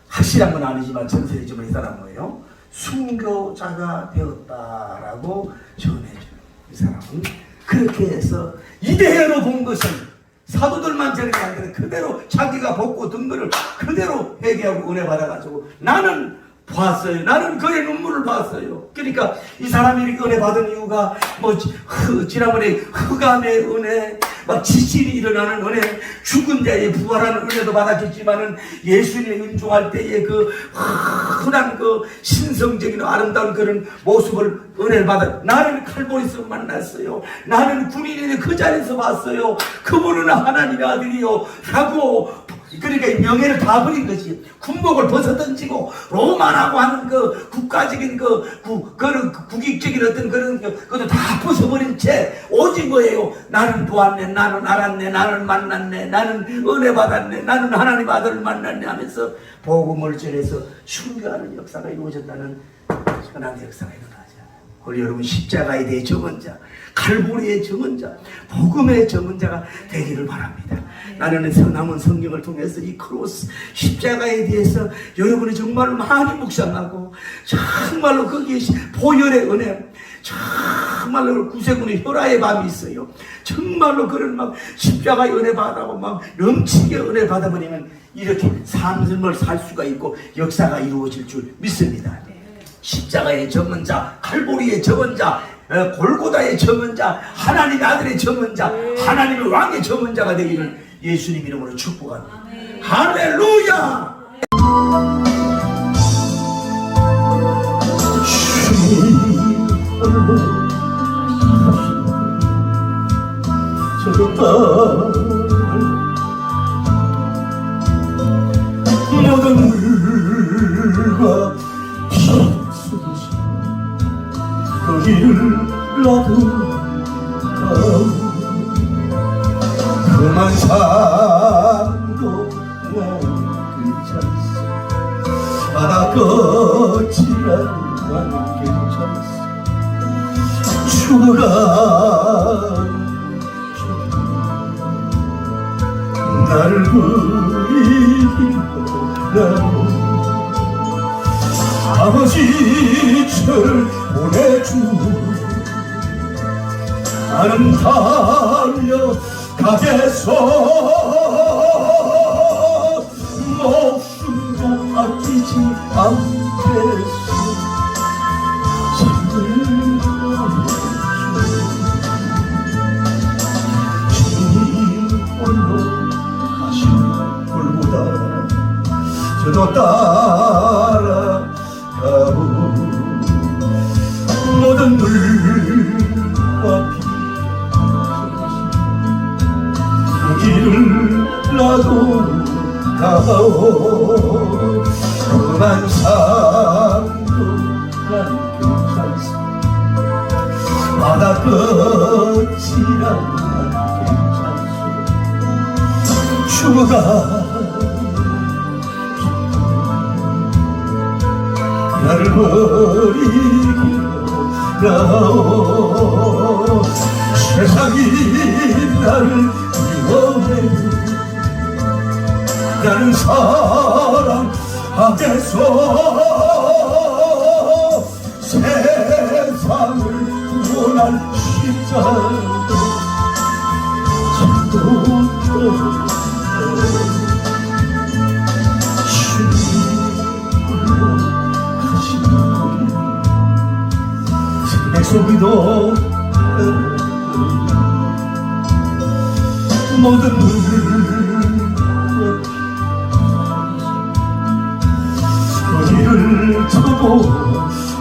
S1: 확실한 건 아니지만 전설이지만 이 사람은 뭐예요? 순교자가 되었다라고 전해줘요. 이 사람은 그렇게 해서 이대로 본 것은 사도들만 저런 게 아니라 그대로 자기가 벗고 든 거를 그대로 회개하고 은혜 받아가지고 나는 봤어요. 나는 그의 눈물을 봤어요. 그러니까 이 사람이 이렇게 은혜 받은 이유가 지난번에 흑암의 은혜, 지진이 일어나는 은혜, 죽은 자의 부활하는 은혜도 받았겠지만은 예수님의 은총할 때의 흔한 신성적인 아름다운 그런 모습을 은혜를 받아. 나는 칼보리에서 만났어요. 나는 군인인데 그 자리에서 봤어요. 그분은 하나님의 아들이요 라고. 그러니까 이 명예를 다 버린 거지. 군복을 벗어던지고 로마라고 하는 국가적인 국익적인 어떤 그것도 다 벗어버린 채 오직 뭐예요? 나는 보았네, 나는 알았네, 나는 만났네, 나는 은혜 받았네, 나는 하나님 아들을 만났네 하면서 복음을 전해서 순교하는 역사가 이루어졌다는 흔한 역사가 일어나죠. 우리 여러분 십자가에 대해 적은 자, 칼보리의 적은 자, 복음의 적은 자가 되기를 바랍니다. 나는 남은 성경을 통해서 이 크로스 십자가에 대해서 여러분이 정말로 많이 묵상하고 정말로 거기에 보혈의 은혜, 정말로 구세군의 혈화의 밤이 있어요. 정말로 그런 막 십자가의 은혜 받아고 막 넘치게 은혜 받아버리면 이렇게 삶을 살 수가 있고 역사가 이루어질 줄 믿습니다. 십자가의 적은 자, 칼보리의 적은 자, 골고다의 적은 자, 하나님의 아들의 적은 자, 하나님의 왕의 적은 자가 되기를 예수님 이름으로 축복합니다. 할렐루야! 저도 모든 물과 그 길을 놔두고 그만 삶도 난 괜찮소. 바다 끝이란 난 괜찮소. 죽어간 나를 그리기로 아버지 저를 보내주. 나는 달려가겠소. 목숨도 아끼지 않겠소. 주님 홀로 가신 골고다 저도 따라가오. 모든 물과 그 길을 나도 가오. 그만 삶도 난 괜찮소. 바다 끝이란 난 괜찮소. 죽어가 나를 버리기로 나오. 세상이 나를 미워해도 나는 사랑하겠소. 세상을 구원할 십자가 참도 내 속이도 모든 거리를 쳐도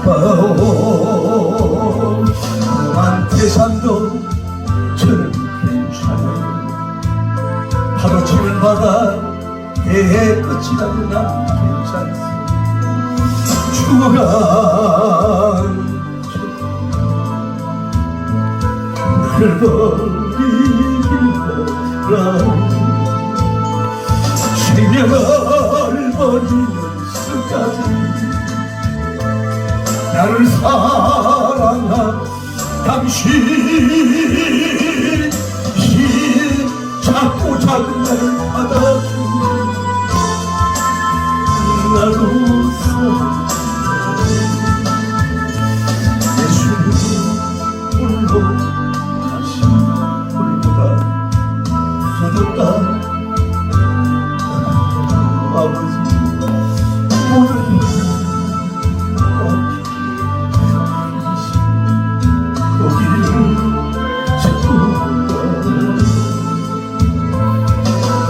S1: 가오. 험한 태산도 저는 괜찮아요. 파도 치는 바다 내 끝이라도 난 괜찮소. 죽어간 나를 버리기라. 생명을 버리면서까지 나를 사랑한 당신이 작고 작은 나를 받아주고 나도 사랑해. 예수님 홀로 가신 홀보다 저도 딸 아버지 모든 거기를 찾고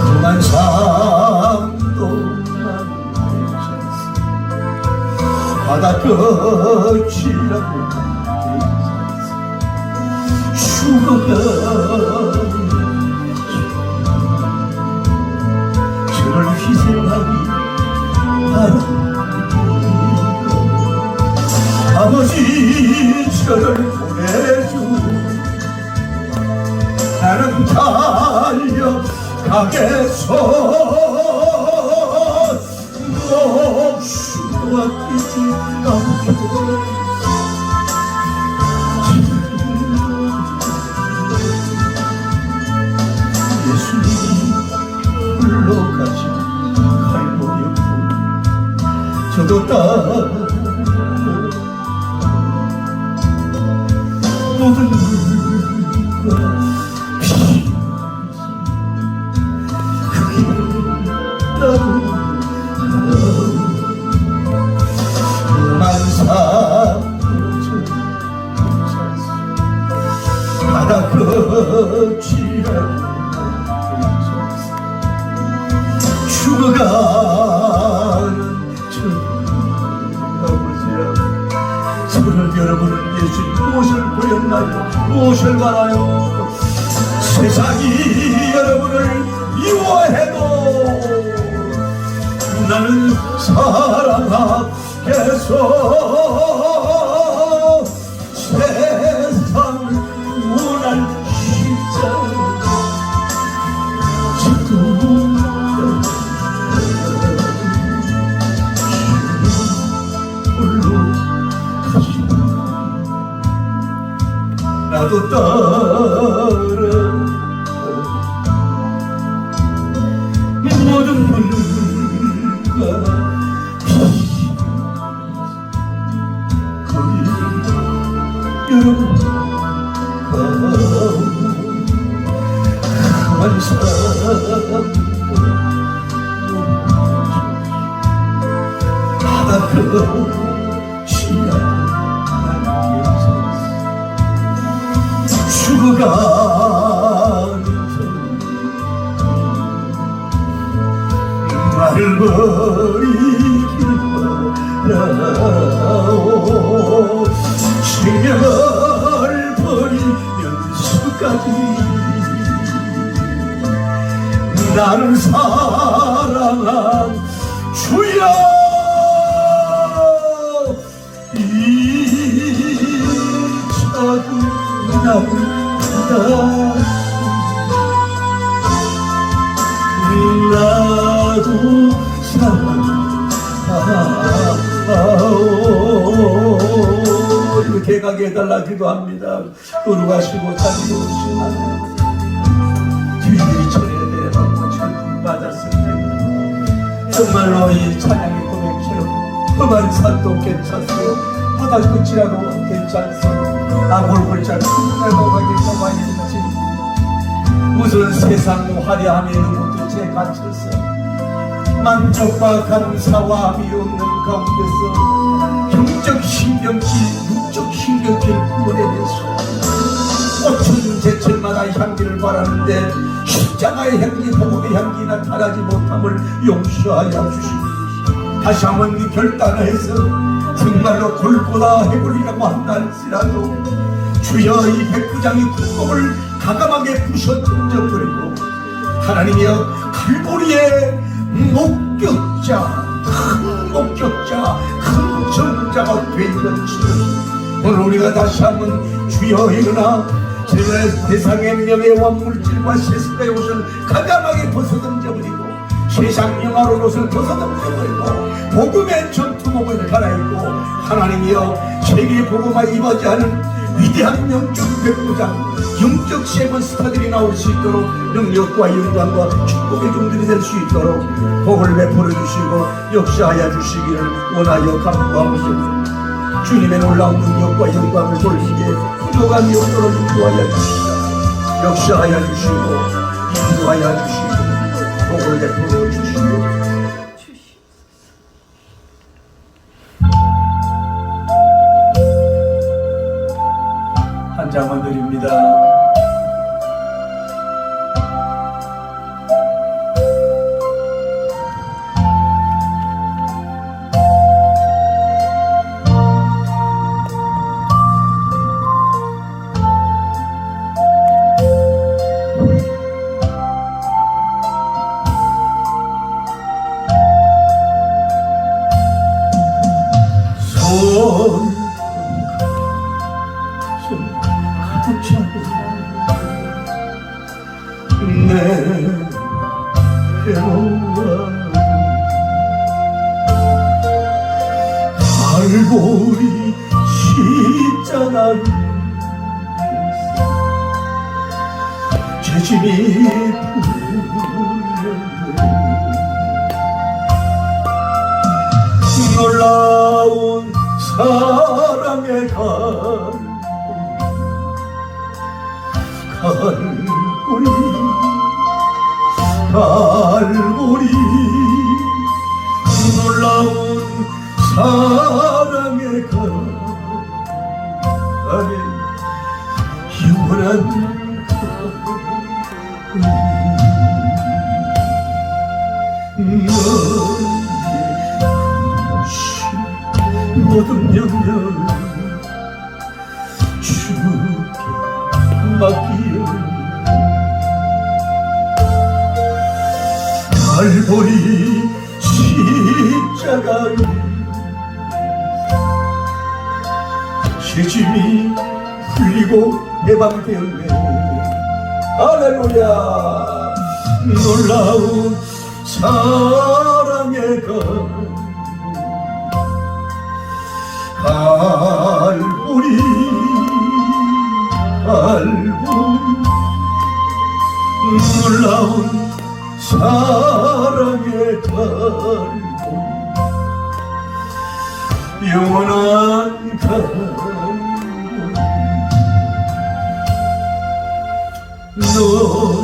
S1: 그만 삶도 난 괜찮소. 바다 끝이라고 죽어간 저를 희생하기 바랍니다. 아버지 저를 보내주. 나는 달려가겠소. 목숨도 아끼지 않고 나도 따라 모든 물과 피 만사 바다 거치라 죽어가는 아버지야, 저를 여러분은 예수님 무엇을 보였나요? 무엇을 말하요? 세상이 여러분을 미워해도 나는 사랑하겠어. 세상을 원할 십자가 나도 따라 모든 물과 거기 여러분 가만 사람 바다 죽어가는 나를 버리길 바라오. 생명을 버리면서까지 나를 사랑한 주여, 이 작은 나를 나도 사랑하오. 이렇게 가게 해달라 기도합니다. 거룩하시고 자비로우신 하나님, 주님이 전에 대하고 천국 받았을 때 정말로 이 찬양의 고백처럼 험한 산도 괜찮소, 바다 끝이라도 괜찮소, 나골골 쿵쿵하게 떠마있는 것이 무슨 세상 화려함에 이런 것에 갇혀서 만족과 감사와 미없는 가운데서 영적 신경질, 육적 신경질 꾸려내서 꽃은 제철마다 향기를 바라는데 십자가의 향기, 복음의 향기 나타나지 못함을 용서하여 주시옵소서. 다시 한번 이 결단해서 정말로 골고다 해버리라고 한다 할지라도 주여, 이 백부장의 국법을 가감하게 부셔 던져버리고 하나님이여, 칼보리의 목격자, 큰 목격자, 큰 전자가 되는 것처럼 오늘 우리가 다시 한번 주여 일어나 세상의 명예와 물질과 세상의 옷을 가감하게 벗어 던져버리고 세상 영화로운 옷을 벗어 던져버리고 복음의 전투복을 갈아입고 하나님이여, 세계 복음화 임하지 않은 위대한 영적 백부장, 영적 세븐스타들이 나올 수 있도록 능력과 영광과 축복의 종들이 될 수 있도록 복을 베풀어 주시고 역사하여 주시기를 원하여 간구하옵소서. 주님의 놀라운 능력과 영광을 돌리기에 부족함이 없도록 인도하여 주시다. 역사하여 주시고 인도하여 주시고 복을 베풀어 주시고 한 장만 드립니다. 내 괴로워 갈보리 십자가를 죄짐이 풀렸네. 놀라운 사랑의 갈고리 갈고리 놀라운 사랑의 갈고리 영원한 너의 모든 명령 주께 맡기요 갈보리 십자가에 죄짐이 풀리고 해방되었네. 할렐루야. 놀라운 사랑의 갈보리 갈보리 놀라운 사랑의 갈보리 영원한 갈보리 너의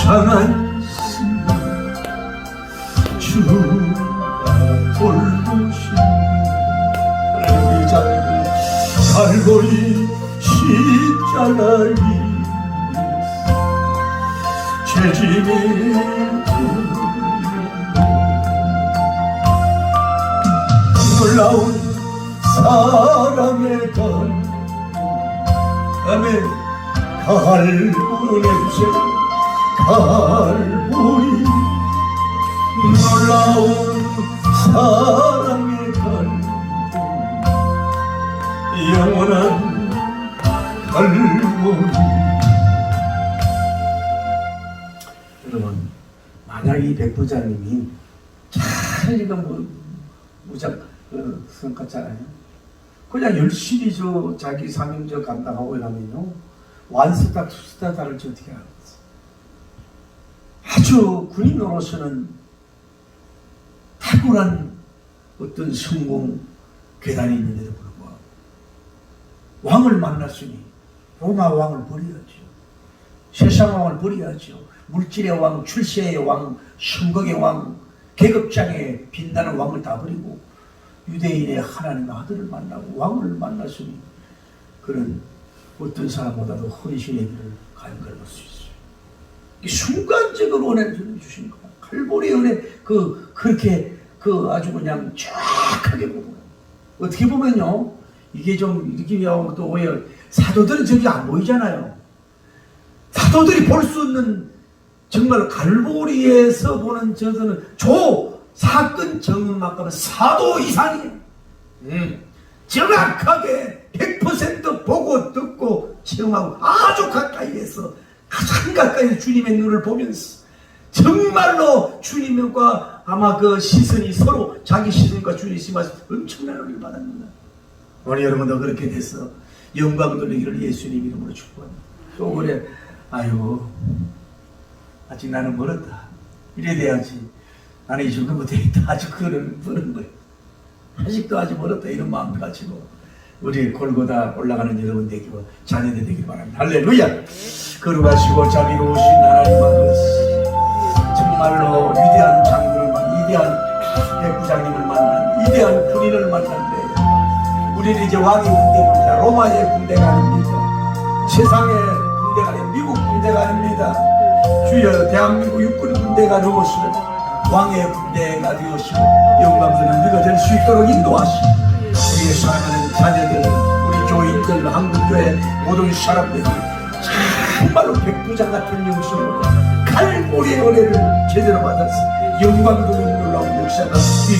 S1: 상한 승리 주가 돌보신 할렐루야. 갈보리 십자가에 죄짐이 놀라운 사랑의 아멘. 갈보리 내주세요. 갈보리 놀라운 사랑의 갈보리 영원한 갈보리. 여러분, 만약 이 백부장님이 잘 이거 무작 성 같잖아요. 그냥 열심히 자기 사명적 감당하고 이러면요 완스타 투스타 다를지 어떻게 알았어. 아주 군인으로서는 탁월한 어떤 성공 계단이 있는데도 불구하고 왕을 만났으니 로마 왕을 버려야죠. 세상 왕을 버려야죠. 물질의 왕, 출세의 왕, 성공의 왕, 계급장의 빛나는 왕을 다 버리고 유대인의 하나님의 아들을 만나고 왕을 만났으니 그는 어떤 사람보다도 헌신의 길을 가는 걸 볼 수 있어요. 순간적으로 은혜를 주신 거야. 갈보리 은혜 그렇게 아주 그냥 쫙하게 보고 어떻게 보면요 이게 좀 이렇게 또 오해요. 사도들은 저기 안 보이잖아요. 사도들이 볼 수 없는 정말 갈보리에서 보는 저서는 사건 정음만큼은 사도 이상이에요. 정확하게 100% 보고 듣고 체험하고 아주 가까이에서 가장 가까이 주님의 눈을 보면서 정말로 주님과 아마 그 시선이 서로 자기 시선과 주님의 시선이 엄청난 은혜를 받았습니다. 오늘 여러분도 그렇게 돼서 영광 돌리기를 예수님 이름으로 축복합니다. 또 그래 아이고 아직 나는 멀었다 이래 돼야지. 나는 이 정도부터 아주 그런 거예요. 아직도 아주 멀었다 이런 마음 가지고 우리 골고다 올라가는 여러분 되기고 자녀들 되기를 바랍니다. 할렐루야. 거룩하시고 자비로우신 하나님 아버지 정말로 위대한 장군을 위대한 백부장님을 만난 위대한 군인을 만났는데 우리는 이제 왕의 군대입니다. 로마의 군대가 아닙니다. 세상의 군대가 아닙니다. 미국 군대가 아닙니다. 주여 대한민국 육군 군대가 넘어서는 왕의 군대가 되어시고 영광스러운 우리가 될 수 있도록 인도하시고 우리의 사랑하는 자녀들 우리 교인들 한국교회 모든 사람들이 정말로 백부장 같은 영성으로 갈보리의 은혜를 제대로 받아서 영광스러운 놀라운 역사가